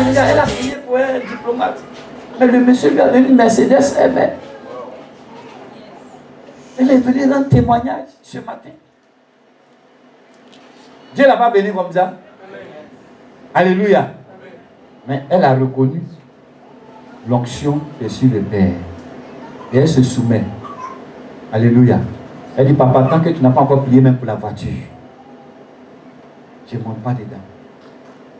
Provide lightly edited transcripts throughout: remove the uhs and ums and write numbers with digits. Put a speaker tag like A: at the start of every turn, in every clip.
A: Elle a prié pour un diplomate. Mais le monsieur lui a donné une Mercedes M. Elle est venue rendre témoignage ce matin. Dieu l'a pas béni comme ça. Amen. Alléluia. Amen. Mais elle a reconnu l'onction est sur le Père. Et elle se soumet. Alléluia. Elle dit, papa, tant que tu n'as pas encore prié même pour la voiture, je ne monte pas dedans.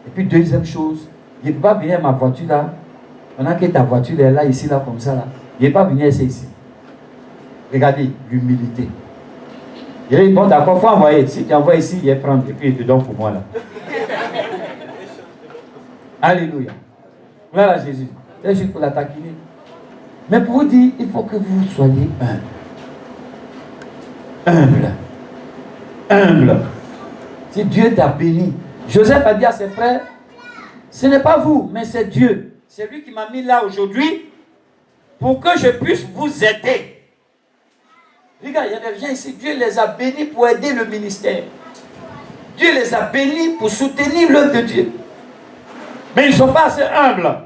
A: Et puis deuxième chose, il ne peut pas venir à ma voiture là. Pendant que ta voiture est là, ici, là, comme ça, là. Il ne peut pas venir ici. Regardez, l'humilité. Il dit, bon, d'accord, il faut envoyer. Si tu envoies ici, il va prendre. Et puis il te donne pour moi, là. Alléluia. Voilà Jésus. C'est juste pour la taquiner. Mais pour vous dire, il faut que vous soyez humble. Humble. Si Dieu t'a béni. Joseph a dit à ses frères, ce n'est pas vous, mais c'est Dieu. C'est lui qui m'a mis là aujourd'hui pour que je puisse vous aider. Regarde, il y a des gens ici, Dieu les a bénis pour aider le ministère. Dieu les a bénis pour soutenir l'œuvre de Dieu. Mais ils ne sont pas assez humbles.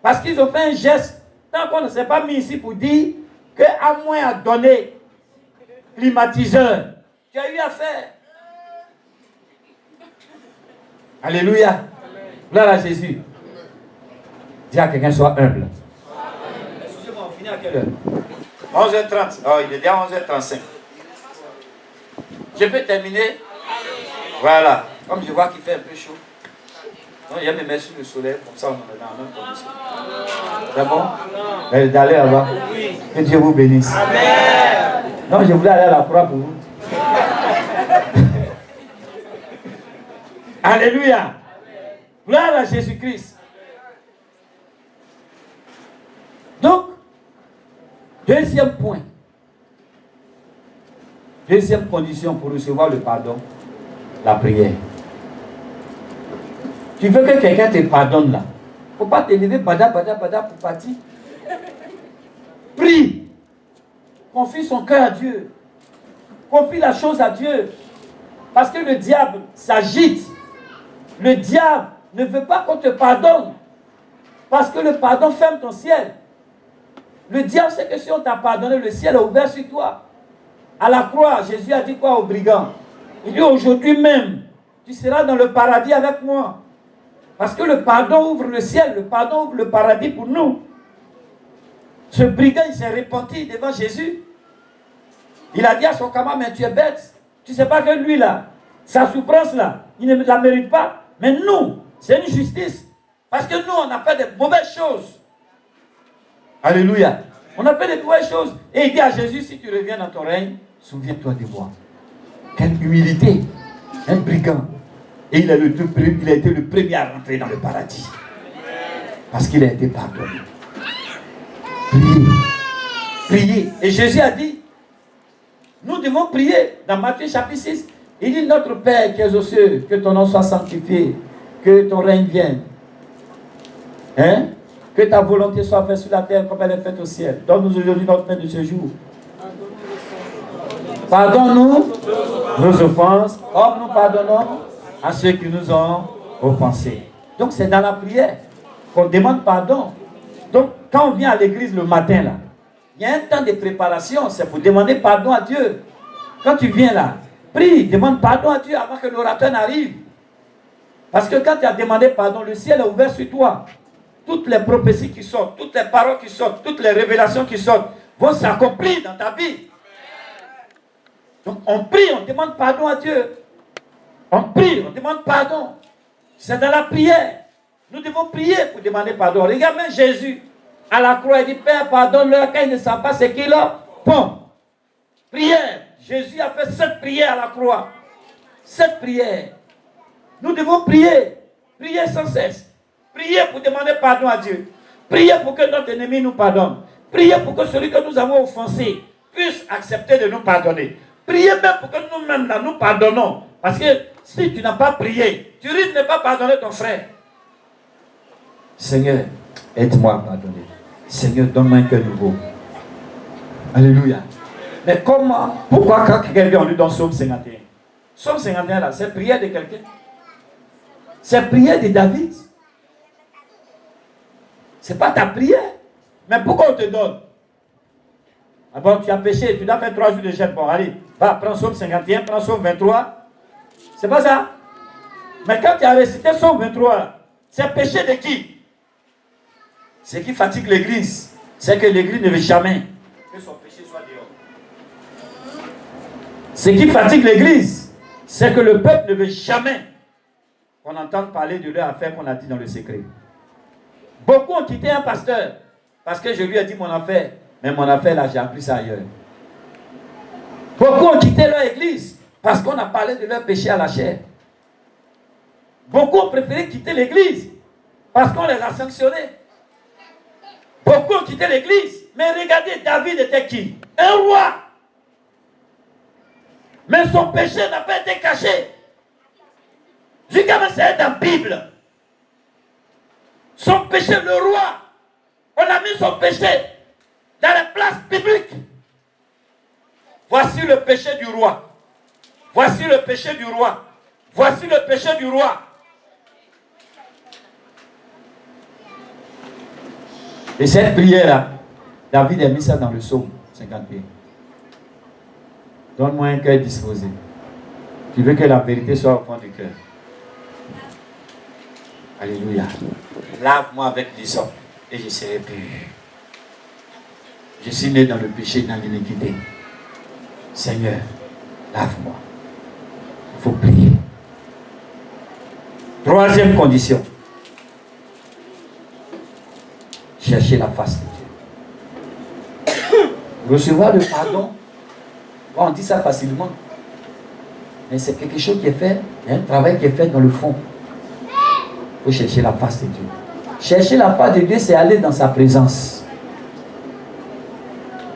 A: Parce qu'ils ont fait un geste. Tant qu'on ne s'est pas mis ici pour dire qu'à moins à donner climatiseur, tu as eu à faire. Alléluia. Gloire à Jésus. Dis à quelqu'un, sois humble. Excusez-moi, on finit à quelle heure? 11h30. Oh, il est déjà 11h35. Je peux terminer? Voilà. Comme je vois qu'il fait un peu chaud. Donc, il y a mes mains sur le soleil, comme ça on est dans la même condition. C'est bon? D'aller là-bas. Que Dieu vous bénisse. Amen. Non, je voulais aller à la croix pour vous. Alléluia. Gloire à Jésus-Christ. Donc, deuxième point. Deuxième condition pour recevoir le pardon, la prière. Tu veux que quelqu'un te pardonne là. Il ne faut pas te lever bada pour partir. Prie. Confie son cœur à Dieu. Confie la chose à Dieu. Parce que le diable s'agite. Le diable ne veut pas qu'on te pardonne. Parce que le pardon ferme ton ciel. Le diable sait que si on t'a pardonné, le ciel est ouvert sur toi. À la croix, Jésus a dit quoi aux brigands? Il dit aujourd'hui même, tu seras dans le paradis avec moi. Parce que le pardon ouvre le ciel, le pardon ouvre le paradis pour nous. Ce brigand, il s'est repenti devant Jésus. Il a dit à son camarade, mais tu es bête. Tu ne sais pas que lui là, sa souffrance là, il ne la mérite pas. Mais nous, c'est une justice. Parce que nous, on a fait de mauvaises choses. Alléluia. On a fait de mauvaises choses. Et il dit à Jésus, si tu reviens dans ton règne, souviens-toi de moi. Quelle humilité. Un brigand. Et il a été le premier à rentrer dans le paradis. Parce qu'il a été pardonné. Priez. Priez. Et Jésus a dit, nous devons prier. Dans Matthieu chapitre 6, il dit, notre Père qui es aux cieux, que ton nom soit sanctifié, que ton règne vienne. Hein? Que ta volonté soit faite sur la terre comme elle est faite au ciel. Donne-nous aujourd'hui notre pain de ce jour. Pardonne-nous nos offenses, comme nous pardonnons à ceux qui nous ont offensés. Donc c'est dans la prière qu'on demande pardon. Donc quand on vient à l'église le matin là, il y a un temps de préparation, c'est pour demander pardon à Dieu. Quand tu viens là, prie, demande pardon à Dieu avant que l'orateur n'arrive. Parce que quand tu as demandé pardon, le ciel est ouvert sur toi. Toutes les prophéties qui sortent, toutes les paroles qui sortent, toutes les révélations qui sortent vont s'accomplir dans ta vie. Donc on prie, on demande pardon à Dieu. On prie, on demande pardon. C'est dans la prière. Nous devons prier pour demander pardon. Regarde même Jésus à la croix, il dit, Père, pardonne-leur car ils ne savent pas ce qu'ils font. Prière. Jésus a fait 7 prières à la croix. 7 prières. Nous devons prier. Prier sans cesse. Priez pour demander pardon à Dieu. Priez pour que notre ennemi nous pardonne. Priez pour que celui que nous avons offensé puisse accepter de nous pardonner. Priez même pour que nous-mêmes nous pardonnons. Parce que si tu n'as pas prié, tu risques de ne pas pardonner ton frère. Seigneur, aide-moi à pardonner. Seigneur, donne-moi un cœur nouveau. Alléluia. Mais comment? Pourquoi quand quelqu'un vient, on lui donne Psaume 51? Psaume 51 là, c'est prière de quelqu'un. C'est prière de David. C'est pas ta prière. Mais pourquoi on te donne? Ah bon, tu as péché, tu dois faire 3 jours de jeûne. Bon, allez, va, prends Psaume 51, prends Psaume 23. C'est pas ça? Mais quand tu as récité Psaume 23, c'est péché de qui? Ce qui fatigue l'église, c'est que l'église ne veut jamais que son péché soit dehors. Ce qui fatigue l'église, c'est que le peuple ne veut jamais qu'on entende parler de leur affaire qu'on a dit dans le secret. Beaucoup ont quitté un pasteur parce que je lui ai dit mon affaire, mais mon affaire là, j'ai appris ça ailleurs. Beaucoup ont quitté leur église parce qu'on a parlé de leur péché à la chair. Beaucoup ont préféré quitter l'église parce qu'on les a sanctionnés. Beaucoup ont quitté l'église. Mais regardez, David était qui? Un roi. Mais son péché n'a pas été caché. Jusqu'à maintenant, c'est dans la Bible. Son péché, le roi, on a mis son péché dans la place publique. Voici le péché du roi. Voici le péché du roi. Voici le péché du roi. Et cette prière-là, David a mis ça dans le psaume 51. Donne-moi un cœur disposé. Tu veux que la vérité soit au fond du cœur. Alléluia. Lave-moi avec l'hysope et je serai pur. Je suis né dans le péché, dans l'iniquité. Seigneur, lave-moi. Il faut prier. Troisième condition. Chercher la face de Dieu. Recevoir le pardon. On dit ça facilement. Mais c'est quelque chose qui est fait. Il y a un travail qui est fait dans le fond. Il faut chercher la face de Dieu. Chercher la face de Dieu, c'est aller dans sa présence.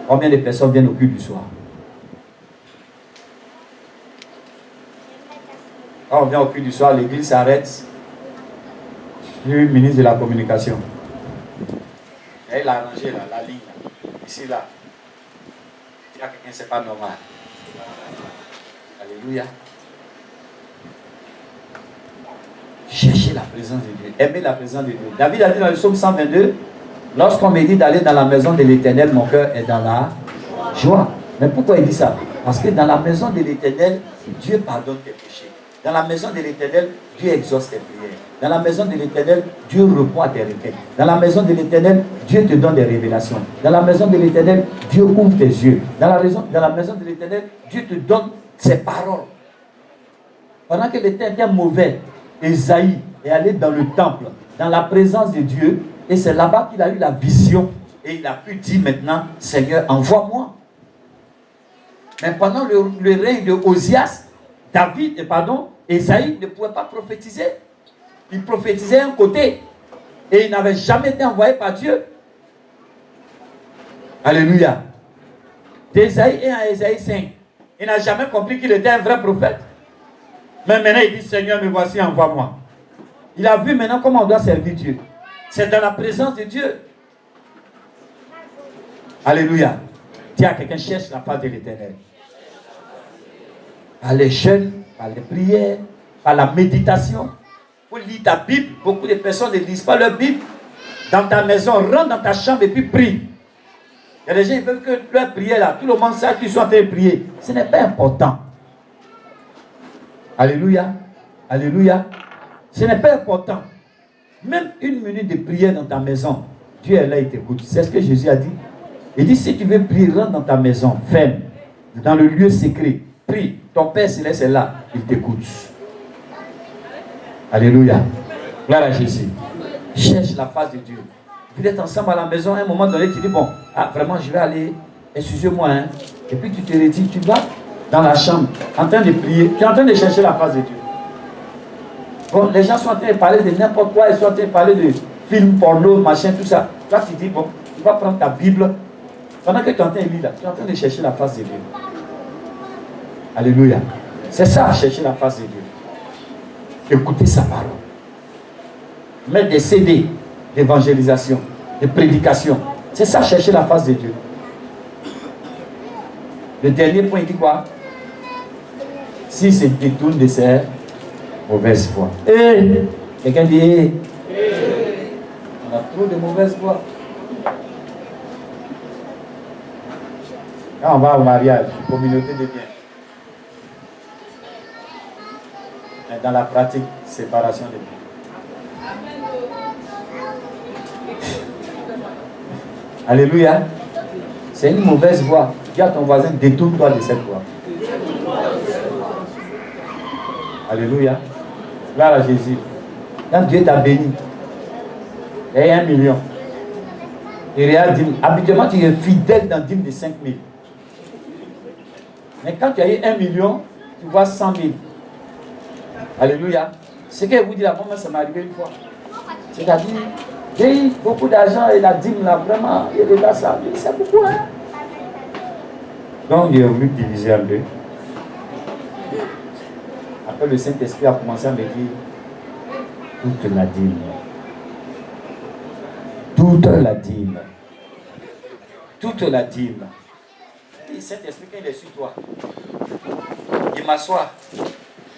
A: Combien de personnes viennent au culte du soir? Quand on vient au culte du soir, l'église s'arrête. Je suis ministre de la communication. Elle a arrangé là, la ligne. Ici, là. Il y a quelqu'un, c'est pas normal. Alléluia. Cherchez la présence de Dieu. Aimez la présence de Dieu. David a dit dans le psaume 122, lorsqu'on me dit d'aller dans la maison de l'Éternel, mon cœur est dans la joie. Mais pourquoi il dit ça? Parce que dans la maison de l'Éternel, Dieu pardonne tes péchés. Dans la maison de l'Éternel, Dieu exauce tes prières. Dans la maison de l'Éternel, Dieu répond à tes requêtes. Dans la maison de l'Éternel, Dieu te donne des révélations. Dans la maison de l'Éternel, Dieu ouvre tes yeux. Dans la maison de l'Éternel, Dieu te donne ses paroles. Pendant que l'Éternel était mauvais, Ésaïe est allé dans le temple, dans la présence de Dieu, et c'est là-bas qu'il a eu la vision, et il a pu dire maintenant, Seigneur, envoie-moi. Mais pendant le règne de Osias, Ésaïe ne pouvait pas prophétiser. Il prophétisait un côté, et il n'avait jamais été envoyé par Dieu. Alléluia. D'Ésaïe 1 à Ésaïe 5, il n'a jamais compris qu'il était un vrai prophète. Mais maintenant il dit, Seigneur, me voici, envoie-moi. Il a vu maintenant comment on doit servir Dieu. C'est dans la présence de Dieu. Alléluia. Dis à quelqu'un, cherche la face de l'Éternel. Par les jeûnes, par les prières, par la méditation. Il faut lire ta Bible. Beaucoup de personnes ne lisent pas leur Bible. Dans ta maison, rentre dans ta chambre et puis prie. Il y a des gens qui veulent que leur prière là, tout le monde sache qu'ils sont en train de prier. Ce n'est pas important. Alléluia. Alléluia. Ce n'est pas important. Même une minute de prière dans ta maison, Dieu est là, il t'écoute. C'est ce que Jésus a dit. Il dit, si tu veux prier, rentre dans ta maison, ferme, dans le lieu secret, prie. Ton Père Céleste est là, il t'écoute. Alléluia. Gloire à Jésus. Cherche la face de Dieu. Vous êtes ensemble à la maison, à un moment donné, tu dis, bon, vraiment, je vais aller, excusez-moi, hein. Et puis tu te retires, tu vas dans la chambre, en train de prier, tu es en train de chercher la face de Dieu. Bon, les gens sont en train de parler de n'importe quoi, ils sont en train de parler de films, porno, machin, tout ça. Là, tu dis, bon, tu vas prendre ta Bible. Pendant que tu es en train de lire là, tu es en train de chercher la face de Dieu. Alléluia. C'est ça, chercher la face de Dieu. Écouter sa parole. Mettre des CD d'évangélisation, de prédication. C'est ça, chercher la face de Dieu. Le dernier point, il dit quoi? s'il se détourne de ses mauvaises voies. Et quelqu'un dit, on a trop de mauvaises voies. Quand on va au mariage, communauté de biens. Mais dans la pratique, séparation des biens. Alléluia. C'est une mauvaise voie. Dis à ton voisin, détourne-toi de cette voie. Alléluia. Gloire à Jésus. Quand Dieu t'a béni, il y a 1 million. Et regarde, habituellement, tu es fidèle dans dîme de 5 000. Mais quand tu as eu 1 million, tu vois 100 000. Alléluia. Ce que je vous dis là, moi, ça m'est arrivé une fois. C'est-à-dire, j'ai eu beaucoup d'argent et la dîme là, vraiment, il est là, ça. C'est beaucoup, hein. Donc, il a voulu diviser en deux. Après, le Saint-Esprit a commencé à me dire toute la dîme. Toute la dîme. Toute la dîme. Et Saint-Esprit, quand il est sur toi, il m'assoit.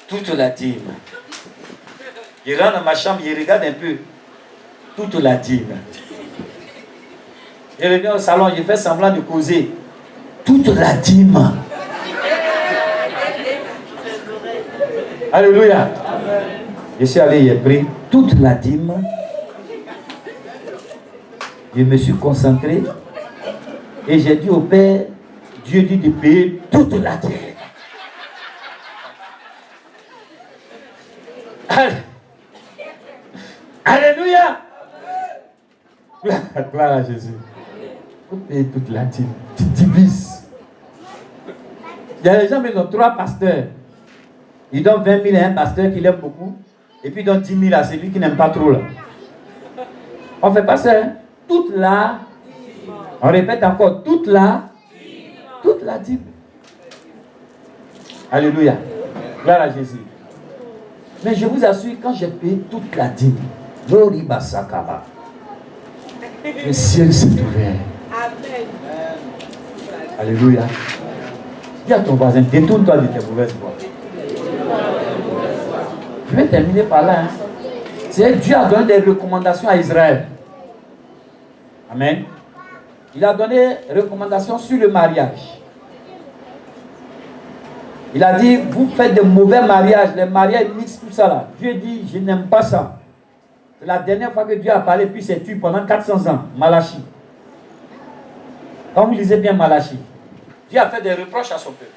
A: Toute la dîme. Il rentre dans ma chambre, il regarde un peu. Toute la dîme. Il revient au salon, il fait semblant de causer. Toute la dîme. Alléluia. Je suis allé, j'ai pris toute la dîme. Je me suis concentré. Et j'ai dit au Père, Dieu dit de payer toute la dîme. Alléluia. Gloire à Jésus. Vous payez toute la dîme. Tu divises. Il y a des gens qui ont 3 pasteurs. Ils donnent 20 000 à un pasteur qui l'aime beaucoup. Et puis ils donnent 10 000 à celui qui n'aime pas trop. Là. On ne fait pas ça. Hein? Toute la. On répète encore. Toute la dîme. Alléluia. Gloire à Jésus. Mais je vous assure, quand j'ai payé toute la dîme, le ciel s'est ouvert. Amen. Alléluia. Dis à ton voisin, détourne-toi de tes mauvaises voies. Je vais terminer par là. Hein. C'est Dieu a donné des recommandations à Israël. Amen. Il a donné des recommandations sur le mariage. Il a dit, vous faites de mauvais mariages, les mariages mixtes, tout ça là. Dieu dit, je n'aime pas ça. C'est la dernière fois que Dieu a parlé, puis c'est tué pendant 400 ans. Malachie. Quand vous lisez bien Malachie, Dieu a fait des reproches à son peuple.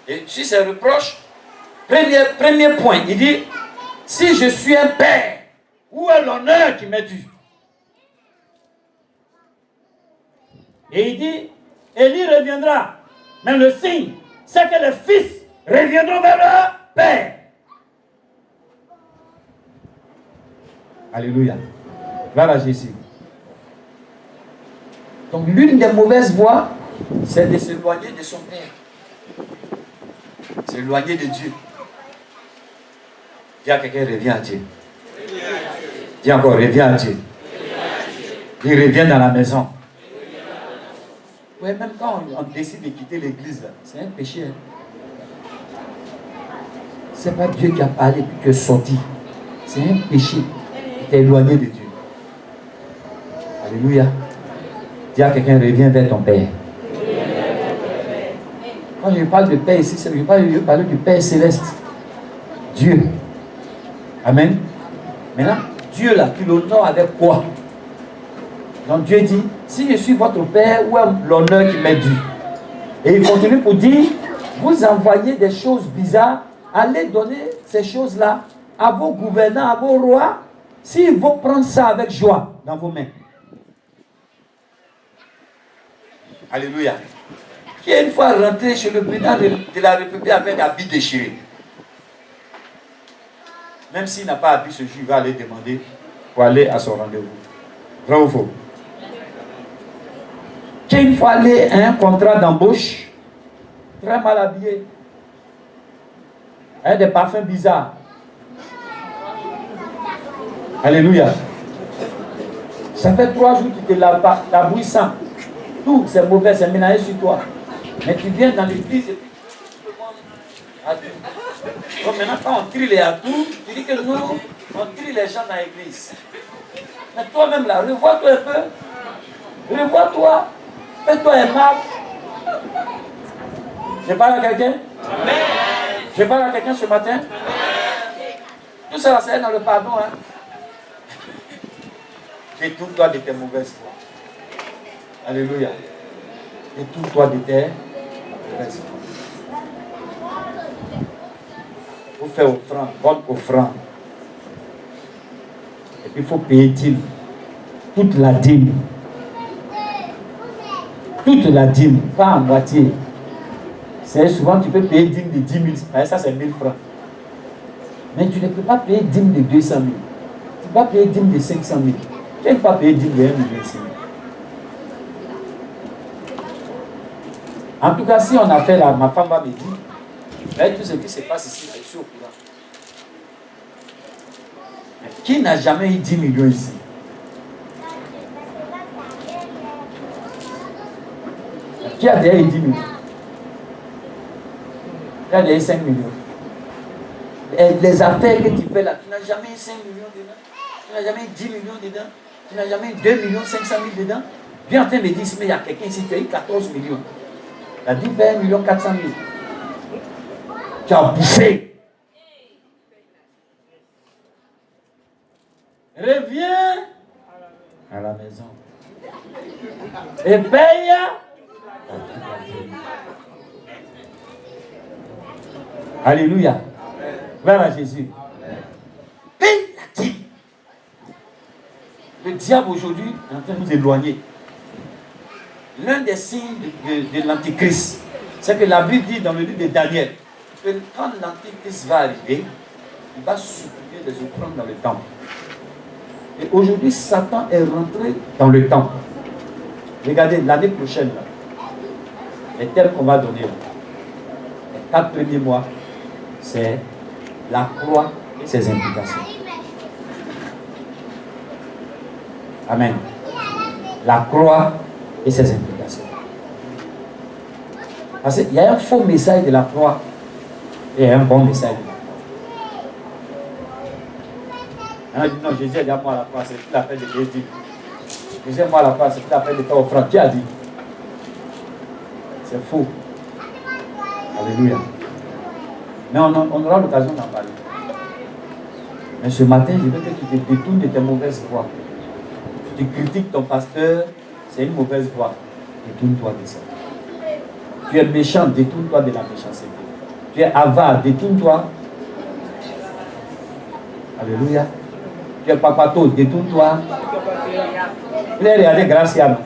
A: Et sur ces reproches, premier point, il dit, si je suis un père, où est l'honneur qui m'est dû? Et il dit, Élie reviendra. Mais le signe, c'est que les fils reviendront vers leur père. Alléluia. Gloire à Jésus. Donc l'une des mauvaises voies, c'est de s'éloigner de son père. S'éloigner de Dieu. Dis à quelqu'un, reviens à Dieu. Dis encore, reviens à Dieu. Il revient dans la maison. Oui, même quand on décide de quitter l'église, c'est un péché. Hein. Ce n'est pas Dieu qui a parlé puis qui est sorti. C'est un péché. Tu es éloigné de Dieu. Alléluia. Dis à quelqu'un, reviens vers ton Père. Quand je parle de Père ici, je parle du Père céleste. Dieu. Amen. Maintenant, Dieu là, tu l'honores avec quoi? Donc Dieu dit, si je suis votre Père, où est l'honneur qui m'est dû? Et il continue pour dire, vous envoyez des choses bizarres, allez donner ces choses-là à vos gouvernants, à vos rois, s'ils vont prendre ça avec joie dans vos mains. Alléluia. Qui est une fois rentré chez le président de la République avec un habit déchiré? Même s'il n'a pas habit ce jour, il va aller demander pour aller à son rendez-vous. Vrai ou faux? Qui est une fois allé à un contrat d'embauche, très mal habillé, avec des parfums bizarres. Alléluia. Ça fait 3 jours que tu te laves pas, ta bouille sent. Tout c'est mauvais, c'est mélangé sur toi. Mais tu viens dans l'église et puis tout le monde. À tout. Donc maintenant, quand on trie les atouts, tu dis que nous, on trie les gens dans l'église. Mais toi-même là, revois-toi un peu. Revois-toi. Fais-toi aimable. Je parle à quelqu'un? Je parle à quelqu'un ce matin? Tout ça, c'est dans le pardon. Hein? Détourne-toi de tes mauvaises voies. Alléluia. Détourne-toi de tes mauvaises voies. Il faut faire offrande, bonne offrande. Et puis il faut payer dîme. Toute la dîme. Toute la dîme, pas en moitié. C'est souvent tu peux payer dîme de 10 000, ça c'est 1000 francs. Mais tu ne peux pas payer dîme de 200 000. Tu ne peux pas payer dîme de 500 000. Tu ne peux pas payer dîme de 1 million. En tout cas, si on a fait là, ma femme va me dire, mais tout ce qui se passe ici, je suis au courant. Mais qui n'a jamais eu 10 millions ici? Qui a déjà eu 10 millions? Qui a déjà eu 5 millions? Et les affaires que tu fais là, tu n'as jamais eu 5 millions dedans. Tu n'as jamais eu 10 millions dedans. Tu n'as jamais eu 2 500 000 dedans. Viens en train de me dire, mais il y a quelqu'un ici qui a eu 14 millions. Il a dit 1 400 000. Tu as bouffé. Reviens à la maison. Et paye. Alléluia. Gloire à Jésus. Paye la dîme. Le diable aujourd'hui est en train de nous éloigner. L'un des signes de l'Antichrist, c'est que la Bible dit dans le livre de Daniel que quand l'Antichrist va arriver, il va supplier les offrandes dans le temple. Et aujourd'hui, Satan est rentré dans le temple. Regardez, l'année prochaine, là, les thèmes qu'on va donner, là, les 4 premiers mois, c'est la croix et ses implications. Amen. La croix et ses implications. Parce qu'il y a un faux message de la croix et un bon message de la croix. On dit non, Jésus a dit à moi la croix, c'est plus la peine de Jésus. Jésus a moi la croix, c'est plus la peine de faire offrande. Qui a dit? C'est faux. Alléluia. Mais on aura l'occasion d'en parler. Mais ce matin, je veux que tu te détournes de tes mauvaises voies. Tu critiques ton pasteur, c'est une mauvaise voie. Détourne-toi de ça. Tu es méchant, détourne-toi de la méchanceté. Tu es avare, détourne-toi. Alléluia. Tu es papato, détourne-toi. Vous avez regardé Gracia, non?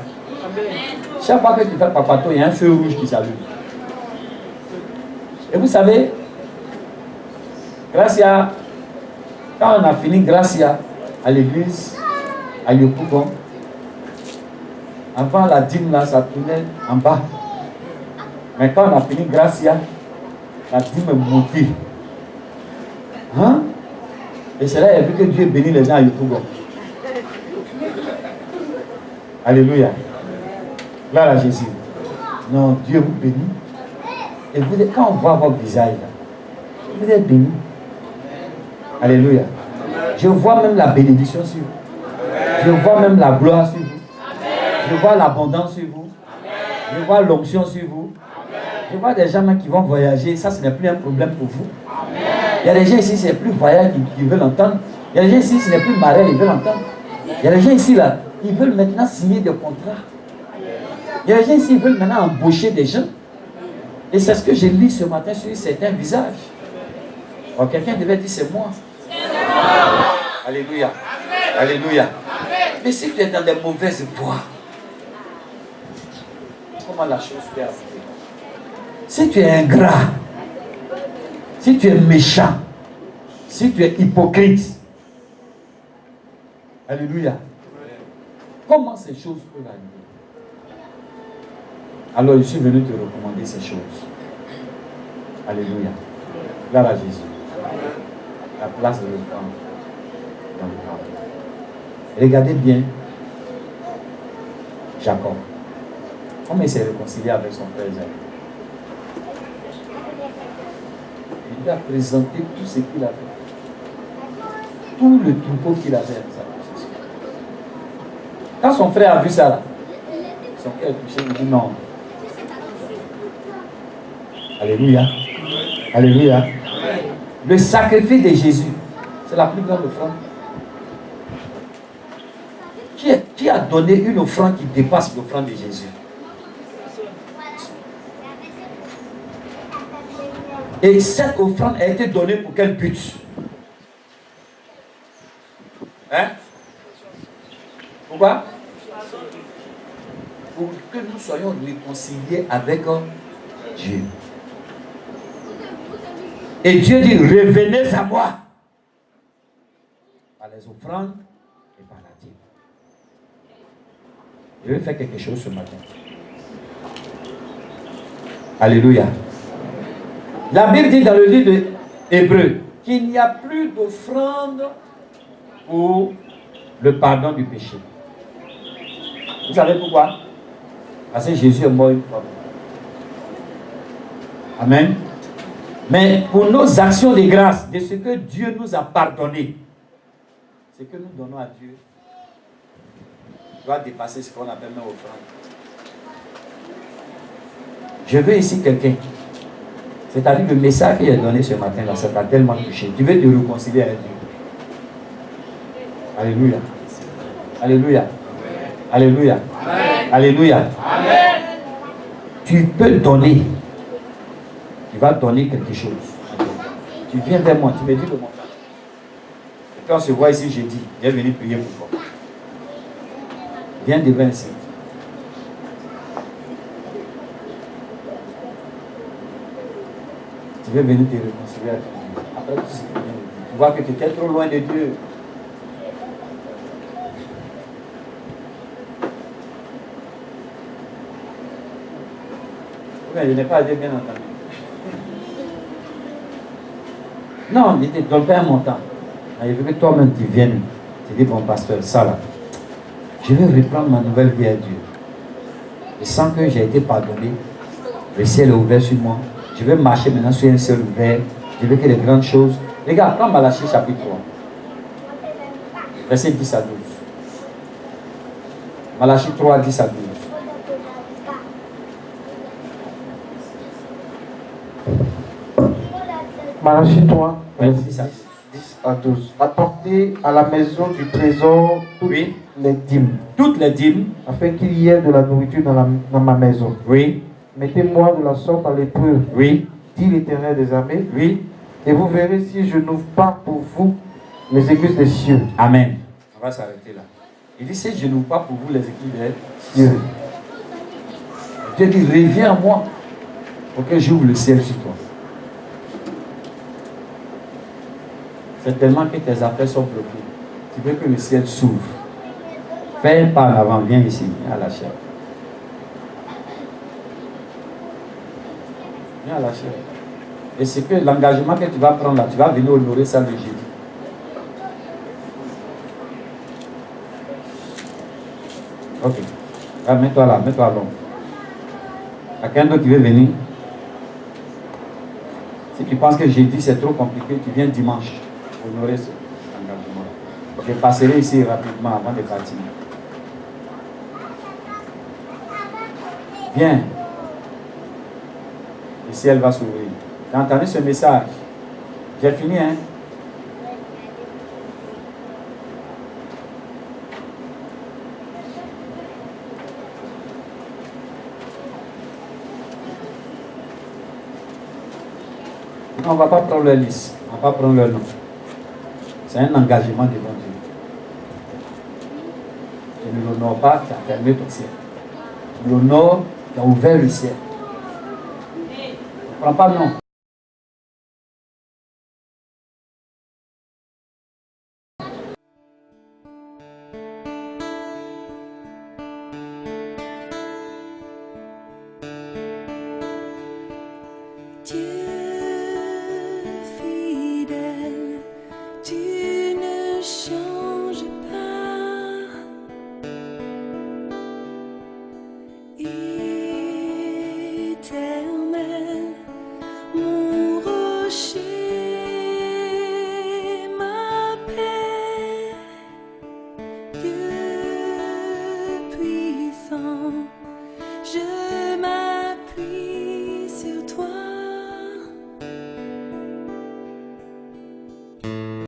A: Chaque fois que tu fais papato, il y a un feu rouge qui s'allume. Et vous savez, Gracia, quand on a fini Gracia à l'église, à Yopougon, avant la dîme là, ça tournait en bas. Mais quand on a fini Gracia, la dîme est montée. Hein? Et c'est là que Dieu bénit les gens à Yopougon. Alléluia. Gloire à Jésus. Non, Dieu vous bénit. Et vous, quand on voit votre visage là, vous êtes bénis. Alléluia. Je vois même la bénédiction sur vous. Je vois même la gloire sur vous. Je vois l'abondance sur vous. Je vois l'onction sur vous. Je vois des gens qui vont voyager. Ça, ce n'est plus un problème pour vous. Il y a des gens ici, ce n'est plus voyage qui veulent entendre. Il y a des gens ici, ce n'est plus mariage, ils veulent entendre. Il y a des gens ici, là, ils veulent maintenant signer des contrats. Il y a des gens ici, ils veulent maintenant embaucher des gens. Et c'est ce que j'ai lu ce matin sur certains visages. Oh, quelqu'un devait dire, c'est moi. Alléluia. Alléluia. Mais si tu es dans des mauvaises voies, comment la chose peut arriver? Si tu es ingrat, si tu es méchant, si tu es hypocrite, alléluia, comment ces choses peuvent arriver? Alors je suis venu te recommander ces choses. Alléluia. Gloire à Jésus. La place de l'enfant dans le corps. Regardez bien Jacob. Comment il s'est réconcilié avec son frère Isaac? lui a présenté tout ce qu'il avait. Tout le troupeau qu'il avait à sa possession. Quand son frère a vu ça là, son cœur est touché, il dit non. Alléluia. Alléluia. Le sacrifice de Jésus, c'est la plus grande offrande. Qui a donné une offrande qui dépasse l'offrande de Jésus? Et cette offrande a été donnée pour quel but? Hein? Pourquoi? Pour que nous soyons réconciliés avec Dieu. Et Dieu dit, revenez à moi par les offrandes et par la dîme. Je vais faire quelque chose ce matin. Alléluia. La Bible dit dans le livre de Hébreux qu'il n'y a plus d'offrande pour le pardon du péché. Vous savez pourquoi? Parce que Jésus est mort une fois. Amen. Mais pour nos actions de grâce, de ce que Dieu nous a pardonné, ce que nous donnons à Dieu doit dépasser ce qu'on appelle même offrande. Je veux ici quelqu'un. C'est-à-dire que le message qu'il a donné ce matin-là, ça t'a tellement touché. Tu veux te réconcilier avec Dieu. Alléluia. Alléluia. Alléluia. Alléluia. Amen. Tu peux donner. Tu vas donner quelque chose. Tu viens vers moi, tu me dis le montant. Et quand on se voit ici, j'ai dit, viens venir prier pour toi. Viens devant ici. Tu veux venir te réconcilier avec Dieu. Après tout ce que tu viens de dire, tu vois que tu étais trop loin de Dieu. Je n'ai pas dit bien entendu. Non, il ne te donne pas un montant. Il veut que toi-même tu viennes. Tu dis, bon pasteur, ça là, je vais reprendre ma nouvelle vie à Dieu. Et sans que j'ai été pardonné, le ciel est ouvert sur moi. Je vais marcher maintenant sur un ciel ouvert. Je veux que les grandes choses. Les gars, prends Malachie chapitre 3. Verset 10 à 12. Malachie 3, 10 à 12.
B: Malachie 3,
A: verset
B: 10 à 12. Apportez à la maison du trésor toutes les dîmes.
A: Toutes les dîmes.
B: Afin qu'il y ait de la nourriture dans ma maison.
A: Oui.
B: Mettez-moi de la sorte à l'épreuve.
A: Oui.
B: Dit l'Éternel des armées.
A: Oui.
B: Et vous verrez si je n'ouvre pas pour vous les écluses des cieux.
A: Amen. On va s'arrêter là. Il dit, si je n'ouvre pas pour vous les écluses des cieux. Dieu dit, reviens à moi pour que j'ouvre le ciel sur toi. C'est tellement que tes affaires sont bloquées. Tu veux que le ciel s'ouvre. Fais un pas en avant, viens ici, viens à la chair. Viens à la chair. Et c'est que l'engagement que tu vas prendre là, tu vas venir honorer ça le jeudi. Ok. Ah, mets-toi là, mets-toi à l'ombre. Il y a quelqu'un d'autre qui veut venir? Si tu penses que jeudi c'est trop compliqué, tu viens dimanche honorer cet engagement. Je passerai ici rapidement avant de partir. Viens. Le ciel va s'ouvrir. Tu as entendu ce message? J'ai fini, hein? On ne va pas prendre leur liste, on ne va pas prendre leur nom. C'est un engagement devant Dieu. Tu ne l'honores pas, tu as fermé ton ciel. Tu l'honores, tu as ouvert le ciel. Ne prends pas le nom.
C: Il